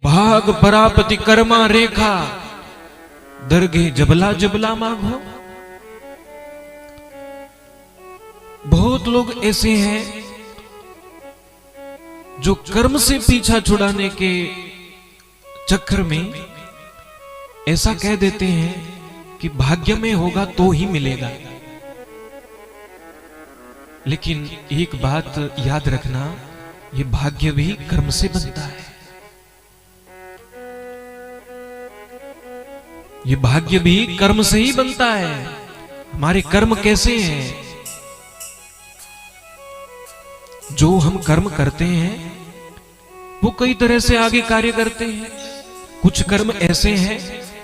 भाग परापति कर्मा रेखा, दरगे जबला जबला मांगो। बहुत लोग ऐसे हैं जो कर्म से पीछा छुड़ाने के चक्कर में ऐसा कह देते हैं कि भाग्य में होगा तो ही मिलेगा। लेकिन एक बात याद रखना, ये भाग्य भी कर्म से बनता है। ये भाग्य भी कर्म से ही बनता है। हमारे कर्म कैसे हैं? जो हम कर्म करते हैं वो कई तरह से आगे कार्य करते हैं। कुछ कर्म ऐसे हैं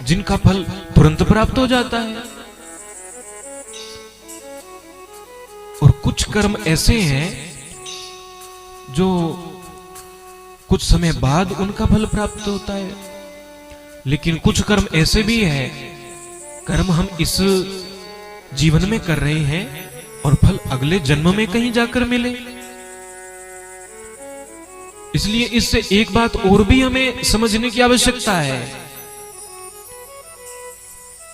जिनका फल तुरंत प्राप्त हो जाता है, और कुछ कर्म ऐसे हैं जो कुछ समय बाद उनका फल प्राप्त होता है। लेकिन कुछ कर्म ऐसे भी हैं, कर्म हम इस जीवन में कर रहे हैं और फल अगले जन्म में कहीं जाकर मिले। इसलिए इससे एक बात और भी हमें समझने की आवश्यकता है।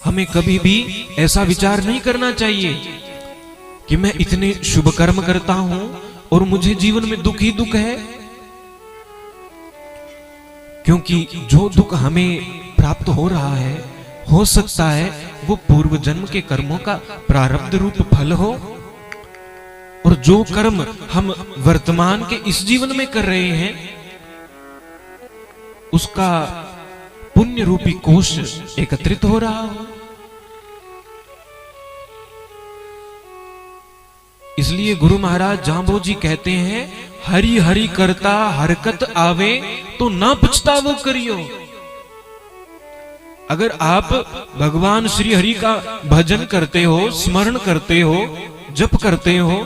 हमें कभी भी ऐसा विचार नहीं करना चाहिए कि मैं इतने शुभ कर्म करता हूं और मुझे जीवन में दुख ही दुख है, क्योंकि जो दुख हमें प्राप्त हो रहा है, हो सकता है वो पूर्व जन्म के कर्मों का प्रारब्ध रूप फल हो, और जो कर्म हम वर्तमान के इस जीवन में कर रहे हैं उसका पुण्य रूपी कोष एकत्रित हो रहा हो। इसलिए गुरु महाराज जांबो जी कहते हैं, हरि हरि करता हरकत आवे तो ना पछतावो करियो। अगर आप भगवान श्री हरि का भजन करते हो, स्मरण करते हो, जप करते हो,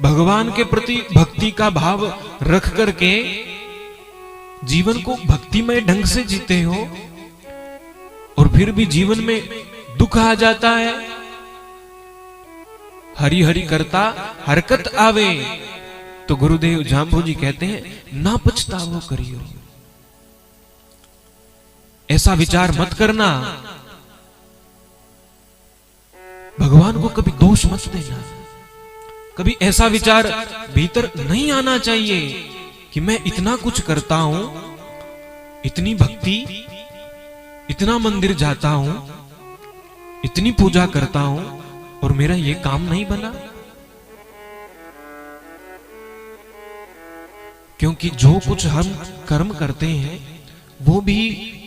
भगवान के प्रति भक्ति का भाव रख करके जीवन को भक्तिमय ढंग से जीते हो, और फिर भी जीवन में दुख आ जाता है, हरि हरि करता हरकत आवे, तो गुरुदेव जांबो जी कहते हैं ना पछतावो करियो। ऐसा विचार मत करना, भगवान को कभी दोष मत देना। कभी ऐसा विचार भीतर नहीं आना चाहिए कि मैं इतना कुछ करता हूं, इतनी भक्ति, इतना मंदिर जाता हूं, इतनी पूजा करता हूं, और मेरा ये काम नहीं बना। क्योंकि जो कुछ हम कर्म करते हैं वो भी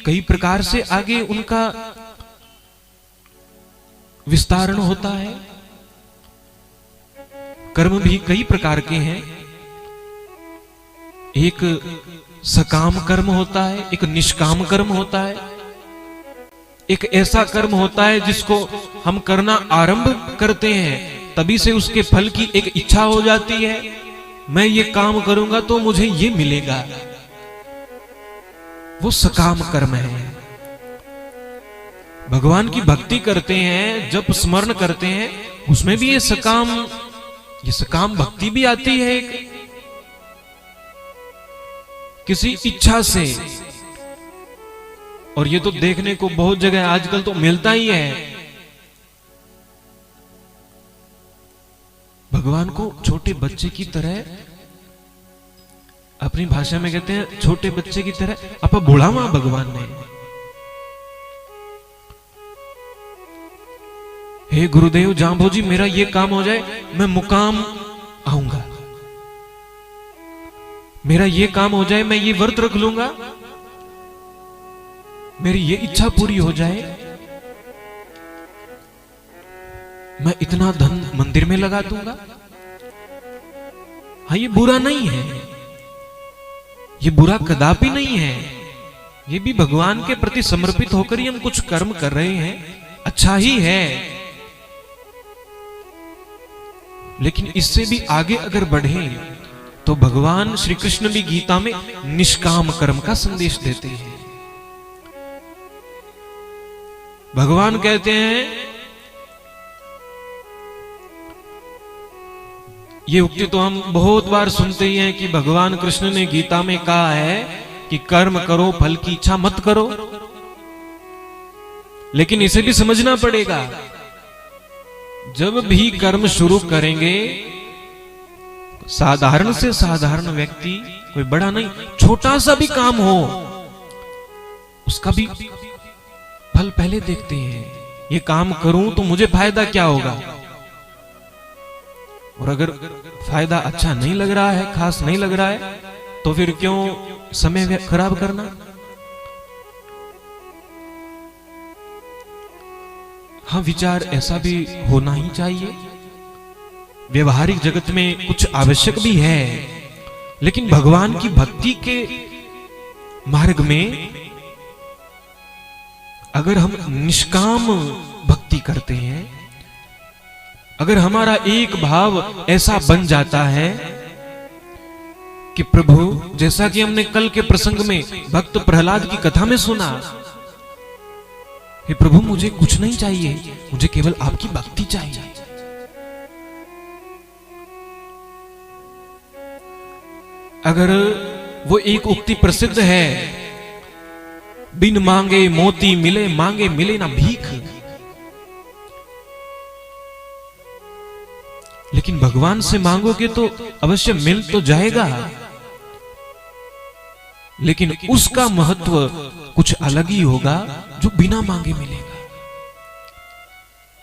कई प्रकार से आगे उनका विस्तारण होता है। कर्म भी कई प्रकार के हैं। एक सकाम कर्म होता है, एक निष्काम कर्म होता है, एक ऐसा कर्म होता है जिसको हम करना आरंभ करते हैं, तभी से उसके फल की एक इच्छा हो जाती है, मैं ये काम करूंगा तो मुझे ये मिलेगा। वो सकाम कर्म है। भगवान की भक्ति करते हैं, जब स्मरण करते हैं, उसमें भी ये सकाम भक्ति भी आती है, किसी इच्छा से। और ये तो देखने को बहुत जगह आजकल तो मिलता ही है। भगवान को छोटे बच्चे की तरह, अपनी भाषा में कहते हैं छोटे बच्चे की तरह अपा बुढ़ावा भगवान ने। हे गुरुदेव जांबो जी, मेरा ये काम हो जाए, मैं मुकाम आऊंगा। मेरा ये काम हो जाए, मैं ये व्रत रख लूंगा, मेरी ये इच्छा पूरी हो जाए, मैं इतना धन मंदिर में लगा दूंगा। हाँ, ये बुरा नहीं है, ये बुरा कदापि नहीं है। ये भी भगवान के प्रति समर्पित होकर ही हम कुछ कर्म कर रहे हैं, अच्छा ही है। लेकिन इससे भी आगे अगर बढ़े तो भगवान श्री कृष्ण भी गीता में निष्काम कर्म का संदेश देते हैं। भगवान कहते हैं ये उक्ति तो हम बहुत बार सुनते ही हैं कि भगवान कृष्ण ने गीता में कहा है कि कर्म करो, फल की इच्छा मत करो। लेकिन इसे भी समझना पड़ेगा, जब भी कर्म शुरू करेंगे, साधारण से साधारण व्यक्ति, कोई बड़ा नहीं, छोटा सा भी काम हो, उसका भी फल पहले देखते हैं। ये काम करूं तो मुझे फायदा क्या होगा, और अगर फायदा अच्छा नहीं लग रहा है, खास नहीं लग रहा है, तो फिर क्यों समय खराब करना। हाँ, विचार ऐसा भी होना ही चाहिए। व्यवहारिक जगत में कुछ आवश्यक भी है, लेकिन भगवान की भक्ति के मार्ग में अगर हम निष्काम भक्ति करते हैं, अगर हमारा एक भाव ऐसा बन जाता है कि प्रभु, जैसा कि हमने कल के प्रसंग में भक्त प्रहलाद की कथा में सुना, हे प्रभु मुझे कुछ नहीं चाहिए, मुझे केवल आपकी भक्ति चाहिए। अगर वो एक उक्ति प्रसिद्ध है, बिन मांगे मोती मिले, मांगे मिले ना भीख। लेकिन भगवान से मांगोगे तो अवश्य मिल तो जाएगा, लेकिन उसका महत्व कुछ अलग ही होगा जो बिना मांगे मिलेगा।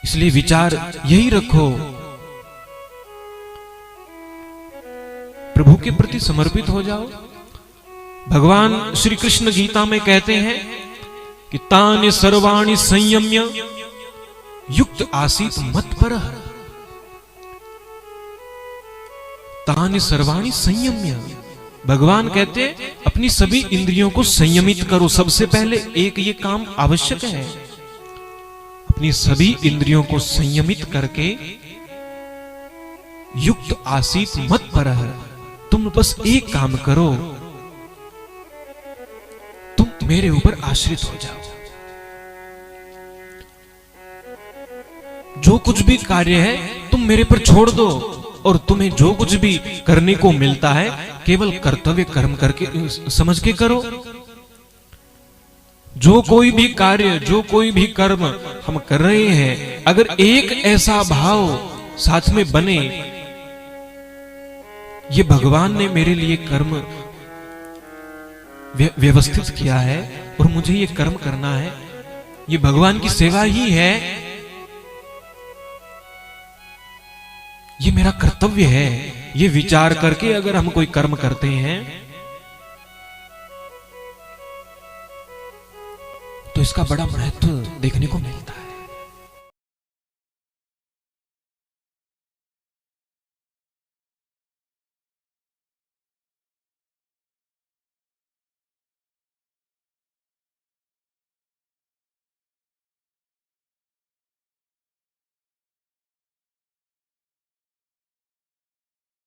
इसलिए विचार यही रखो, प्रभु के प्रति समर्पित हो जाओ। भगवान श्री कृष्ण गीता में कहते हैं कि तानि सर्वाणि संयम्य युक्त आसीत मत्परः। तानि सर्वाणि संयम्य, भगवान कहते अपनी सभी इंद्रियों को संयमित करो। सबसे पहले एक ये काम आवश्यक है, अपनी सभी इंद्रियों को संयमित करके युक्त आसीत मत्परः, तुम बस एक काम करो, तुम मेरे ऊपर आश्रित हो जाओ। जो कुछ भी कार्य है तुम मेरे पर छोड़ दो, और तुम्हें जो कुछ भी करने को मिलता है केवल कर्तव्य कर्म करके समझ के करो। जो कोई भी कार्य, जो कोई भी कर्म हम कर रहे हैं, अगर एक ऐसा भाव साथ में बने, ये भगवान ने मेरे लिए कर्म व्यवस्थित किया है और मुझे ये कर्म करना है, ये भगवान की सेवा ही है, ये मेरा कर्तव्य है, ये विचार करके अगर हम कोई कर्म करते हैं तो इसका बड़ा महत्व देखने को मिलता है।